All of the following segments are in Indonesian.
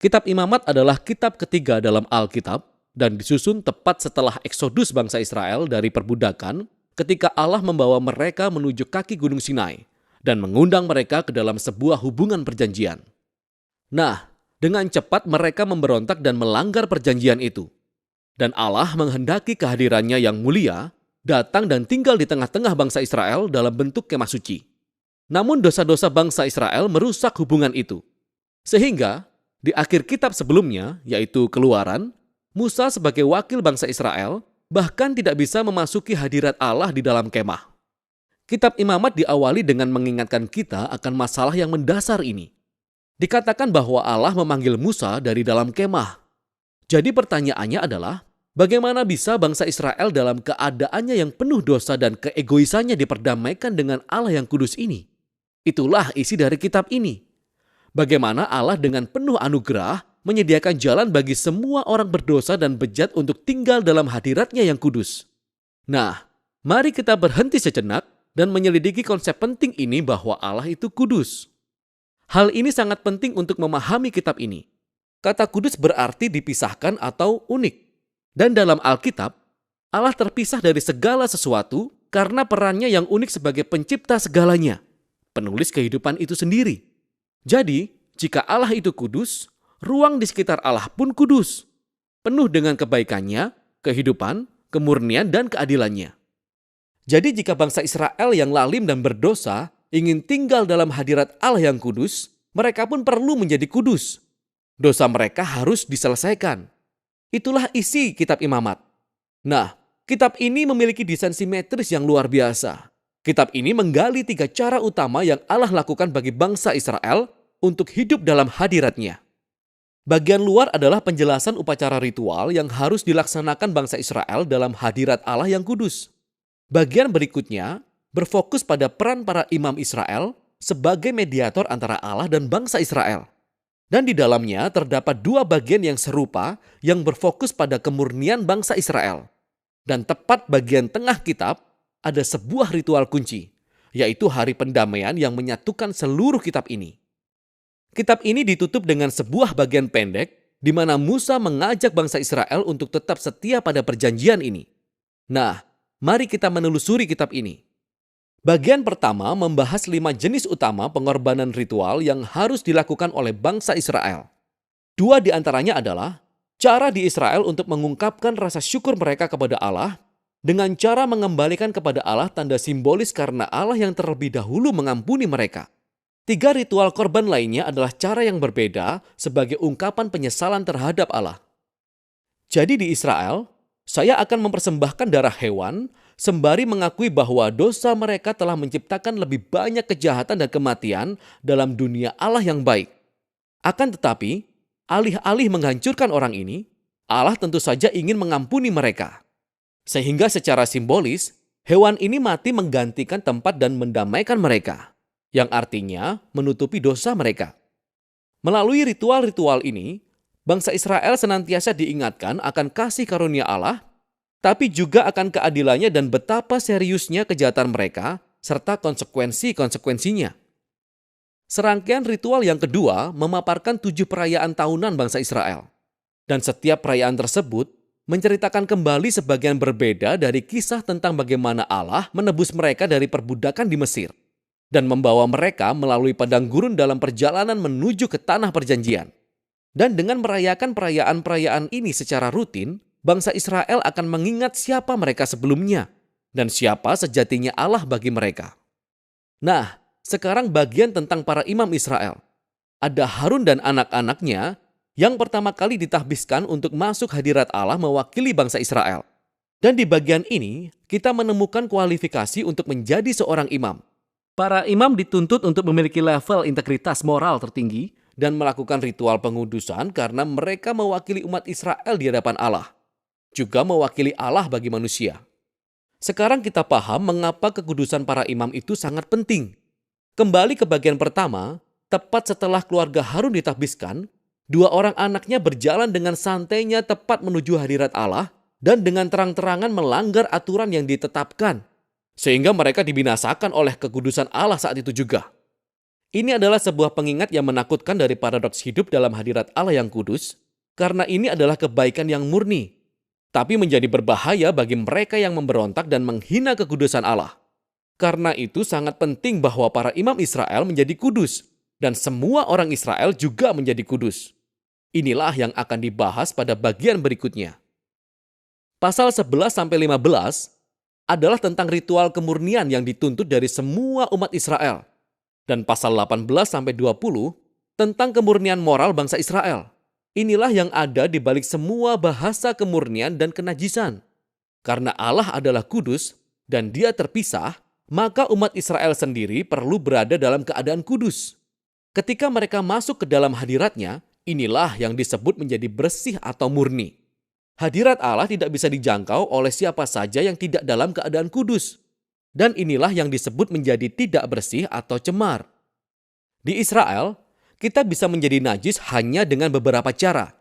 Kitab Imamat adalah kitab ketiga dalam Alkitab dan disusun tepat setelah eksodus bangsa Israel dari perbudakan ketika Allah membawa mereka menuju kaki Gunung Sinai dan mengundang mereka ke dalam sebuah hubungan perjanjian. Nah, dengan cepat mereka memberontak dan melanggar perjanjian itu. Dan Allah menghendaki kehadirannya yang mulia datang dan tinggal di tengah-tengah bangsa Israel dalam bentuk kemah suci. Namun dosa-dosa bangsa Israel merusak hubungan itu. Sehingga di akhir kitab sebelumnya, yaitu Keluaran, Musa sebagai wakil bangsa Israel bahkan tidak bisa memasuki hadirat Allah di dalam kemah. Kitab Imamat diawali dengan mengingatkan kita akan masalah yang mendasar ini. Dikatakan bahwa Allah memanggil Musa dari dalam kemah. Jadi pertanyaannya adalah, bagaimana bisa bangsa Israel dalam keadaannya yang penuh dosa dan keegoisannya diperdamaikan dengan Allah yang kudus ini? Itulah isi dari kitab ini. Bagaimana Allah dengan penuh anugerah menyediakan jalan bagi semua orang berdosa dan bejat untuk tinggal dalam hadiratnya yang kudus. Nah, mari kita berhenti sejenak dan menyelidiki konsep penting ini bahwa Allah itu kudus. Hal ini sangat penting untuk memahami kitab ini. Kata kudus berarti dipisahkan atau unik. Dan dalam Alkitab, Allah terpisah dari segala sesuatu karena perannya yang unik sebagai pencipta segalanya. Penulis kehidupan itu sendiri. Jadi, jika Allah itu kudus, ruang di sekitar Allah pun kudus. Penuh dengan kebaikannya, kehidupan, kemurnian, dan keadilannya. Jadi jika bangsa Israel yang lalim dan berdosa ingin tinggal dalam hadirat Allah yang kudus, mereka pun perlu menjadi kudus. Dosa mereka harus diselesaikan. Itulah isi kitab Imamat. Nah, kitab ini memiliki desain simetris yang luar biasa. Kitab ini menggali 3 cara utama yang Allah lakukan bagi bangsa Israel untuk hidup dalam hadiratnya. Bagian luar adalah penjelasan upacara ritual yang harus dilaksanakan bangsa Israel dalam hadirat Allah yang kudus. Bagian berikutnya berfokus pada peran para imam Israel sebagai mediator antara Allah dan bangsa Israel. Dan di dalamnya terdapat 2 bagian yang serupa yang berfokus pada kemurnian bangsa Israel. Dan tepat bagian tengah kitab ada sebuah ritual kunci, yaitu hari pendamaian yang menyatukan seluruh kitab ini. Kitab ini ditutup dengan sebuah bagian pendek di mana Musa mengajak bangsa Israel untuk tetap setia pada perjanjian ini. Nah, mari kita menelusuri kitab ini. Bagian pertama membahas 5 jenis utama pengorbanan ritual yang harus dilakukan oleh bangsa Israel. 2 di antaranya adalah cara di Israel untuk mengungkapkan rasa syukur mereka kepada Allah dengan cara mengembalikan kepada Allah tanda simbolis karena Allah yang terlebih dahulu mengampuni mereka. 3 ritual korban lainnya adalah cara yang berbeda sebagai ungkapan penyesalan terhadap Allah. Jadi di Israel, saya akan mempersembahkan darah hewan sembari mengakui bahwa dosa mereka telah menciptakan lebih banyak kejahatan dan kematian dalam dunia Allah yang baik. Akan tetapi, alih-alih menghancurkan orang ini, Allah tentu saja ingin mengampuni mereka. Sehingga secara simbolis, hewan ini mati menggantikan tempat dan mendamaikan mereka, yang artinya menutupi dosa mereka. Melalui ritual-ritual ini, bangsa Israel senantiasa diingatkan akan kasih karunia Allah, tapi juga akan keadilannya dan betapa seriusnya kejahatan mereka, serta konsekuensi-konsekuensinya. Serangkaian ritual yang kedua memaparkan 7 perayaan tahunan bangsa Israel. Dan setiap perayaan tersebut menceritakan kembali sebagian berbeda dari kisah tentang bagaimana Allah menebus mereka dari perbudakan di Mesir dan membawa mereka melalui padang gurun dalam perjalanan menuju ke tanah perjanjian. Dan dengan merayakan perayaan-perayaan ini secara rutin, bangsa Israel akan mengingat siapa mereka sebelumnya dan siapa sejatinya Allah bagi mereka. Nah, sekarang bagian tentang para imam Israel. Ada Harun dan anak-anaknya yang pertama kali ditahbiskan untuk masuk hadirat Allah mewakili bangsa Israel. Dan di bagian ini, kita menemukan kualifikasi untuk menjadi seorang imam. Para imam dituntut untuk memiliki level integritas moral tertinggi dan melakukan ritual pengudusan karena mereka mewakili umat Israel di hadapan Allah. Juga mewakili Allah bagi manusia. Sekarang kita paham mengapa kekudusan para imam itu sangat penting. Kembali ke bagian pertama, tepat setelah keluarga Harun ditahbiskan, 2 orang anaknya berjalan dengan santainya tepat menuju hadirat Allah dan dengan terang-terangan melanggar aturan yang ditetapkan. Sehingga mereka dibinasakan oleh kekudusan Allah saat itu juga. Ini adalah sebuah pengingat yang menakutkan dari paradoks hidup dalam hadirat Allah yang kudus, karena ini adalah kebaikan yang murni, tapi menjadi berbahaya bagi mereka yang memberontak dan menghina kekudusan Allah. Karena itu sangat penting bahwa para imam Israel menjadi kudus, dan semua orang Israel juga menjadi kudus. Inilah yang akan dibahas pada bagian berikutnya. Pasal 11-15 adalah tentang ritual kemurnian yang dituntut dari semua umat Israel. Dan pasal 18-20 tentang kemurnian moral bangsa Israel. Inilah yang ada di balik semua bahasa kemurnian dan kenajisan. Karena Allah adalah kudus dan Dia terpisah, maka umat Israel sendiri perlu berada dalam keadaan kudus. Ketika mereka masuk ke dalam hadirat-Nya, inilah yang disebut menjadi bersih atau murni. Hadirat Allah tidak bisa dijangkau oleh siapa saja yang tidak dalam keadaan kudus. Dan inilah yang disebut menjadi tidak bersih atau cemar. Di Israel, kita bisa menjadi najis hanya dengan beberapa cara.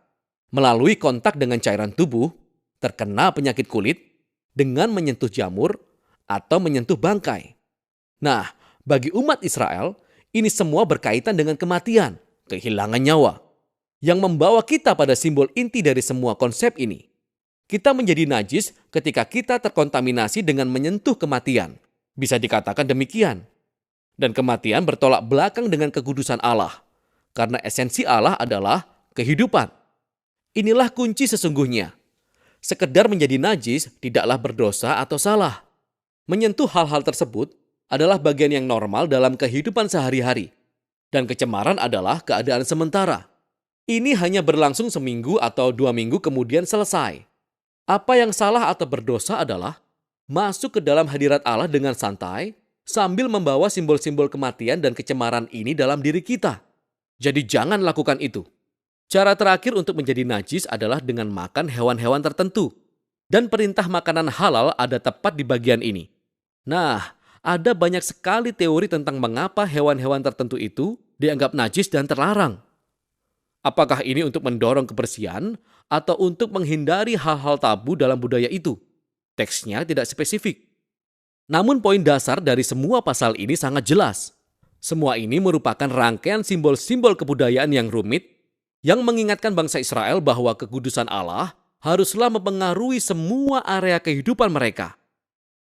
Melalui kontak dengan cairan tubuh, terkena penyakit kulit, dengan menyentuh jamur, atau menyentuh bangkai. Nah, bagi umat Israel, ini semua berkaitan dengan kematian, kehilangan nyawa, yang membawa kita pada simbol inti dari semua konsep ini. Kita menjadi najis ketika kita terkontaminasi dengan menyentuh kematian. Bisa dikatakan demikian. Dan kematian bertolak belakang dengan kekudusan Allah. Karena esensi Allah adalah kehidupan. Inilah kunci sesungguhnya. Sekedar menjadi najis tidaklah berdosa atau salah. Menyentuh hal-hal tersebut adalah bagian yang normal dalam kehidupan sehari-hari. Dan kecemaran adalah keadaan sementara. Ini hanya berlangsung seminggu atau 2 minggu kemudian selesai. Apa yang salah atau berdosa adalah masuk ke dalam hadirat Allah dengan santai sambil membawa simbol-simbol kematian dan kecemaran ini dalam diri kita. Jadi jangan lakukan itu. Cara terakhir untuk menjadi najis adalah dengan makan hewan-hewan tertentu. Dan perintah makanan halal ada tepat di bagian ini. Nah, ada banyak sekali teori tentang mengapa hewan-hewan tertentu itu dianggap najis dan terlarang. Apakah ini untuk mendorong kebersihan atau untuk menghindari hal-hal tabu dalam budaya itu? Teksnya tidak spesifik. Namun poin dasar dari semua pasal ini sangat jelas. Semua ini merupakan rangkaian simbol-simbol kebudayaan yang rumit yang mengingatkan bangsa Israel bahwa kekudusan Allah haruslah mempengaruhi semua area kehidupan mereka.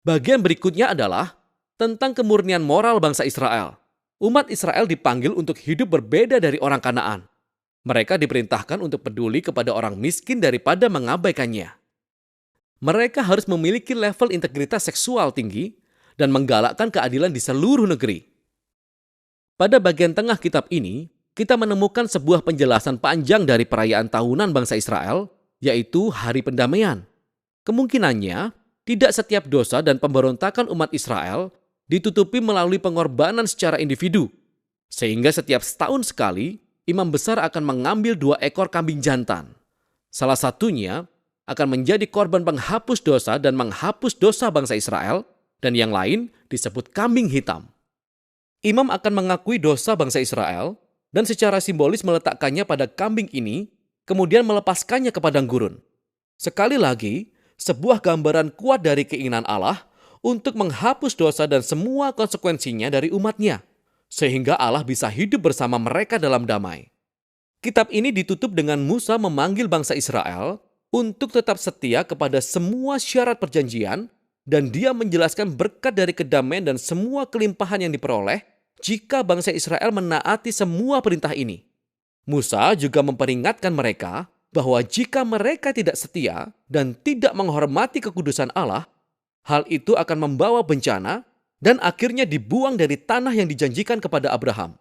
Bagian berikutnya adalah tentang kemurnian moral bangsa Israel. Umat Israel dipanggil untuk hidup berbeda dari orang Kanaan. Mereka diperintahkan untuk peduli kepada orang miskin daripada mengabaikannya. Mereka harus memiliki level integritas seksual tinggi dan menggalakkan keadilan di seluruh negeri. Pada bagian tengah kitab ini, kita menemukan sebuah penjelasan panjang dari perayaan tahunan bangsa Israel, yaitu Hari Pendamaian. Kemungkinannya, tidak setiap dosa dan pemberontakan umat Israel ditutupi melalui pengorbanan secara individu, sehingga setiap setahun sekali, imam besar akan mengambil 2 ekor kambing jantan. Salah satunya akan menjadi korban penghapus dosa dan menghapus dosa bangsa Israel, dan yang lain disebut kambing hitam. Imam akan mengakui dosa bangsa Israel dan secara simbolis meletakkannya pada kambing ini, kemudian melepaskannya ke padang gurun. Sekali lagi, sebuah gambaran kuat dari keinginan Allah untuk menghapus dosa dan semua konsekuensinya dari umatnya, sehingga Allah bisa hidup bersama mereka dalam damai. Kitab ini ditutup dengan Musa memanggil bangsa Israel untuk tetap setia kepada semua syarat perjanjian, dan dia menjelaskan berkat dari kedamaian dan semua kelimpahan yang diperoleh jika bangsa Israel menaati semua perintah ini. Musa juga memperingatkan mereka bahwa jika mereka tidak setia dan tidak menghormati kekudusan Allah, hal itu akan membawa bencana dan akhirnya dibuang dari tanah yang dijanjikan kepada Abraham.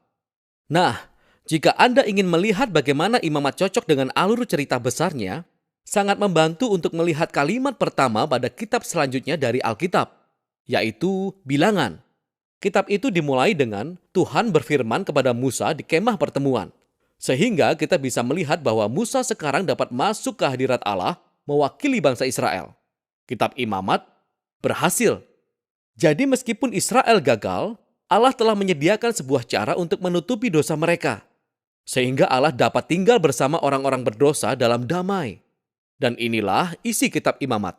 Nah, jika Anda ingin melihat bagaimana imamat cocok dengan alur cerita besarnya, sangat membantu untuk melihat kalimat pertama pada kitab selanjutnya dari Alkitab, yaitu Bilangan. Kitab itu dimulai dengan Tuhan berfirman kepada Musa di kemah pertemuan, sehingga kita bisa melihat bahwa Musa sekarang dapat masuk ke hadirat Allah mewakili bangsa Israel. Kitab Imamat berhasil. Jadi meskipun Israel gagal, Allah telah menyediakan sebuah cara untuk menutupi dosa mereka, sehingga Allah dapat tinggal bersama orang-orang berdosa dalam damai. Dan inilah isi kitab Imamat.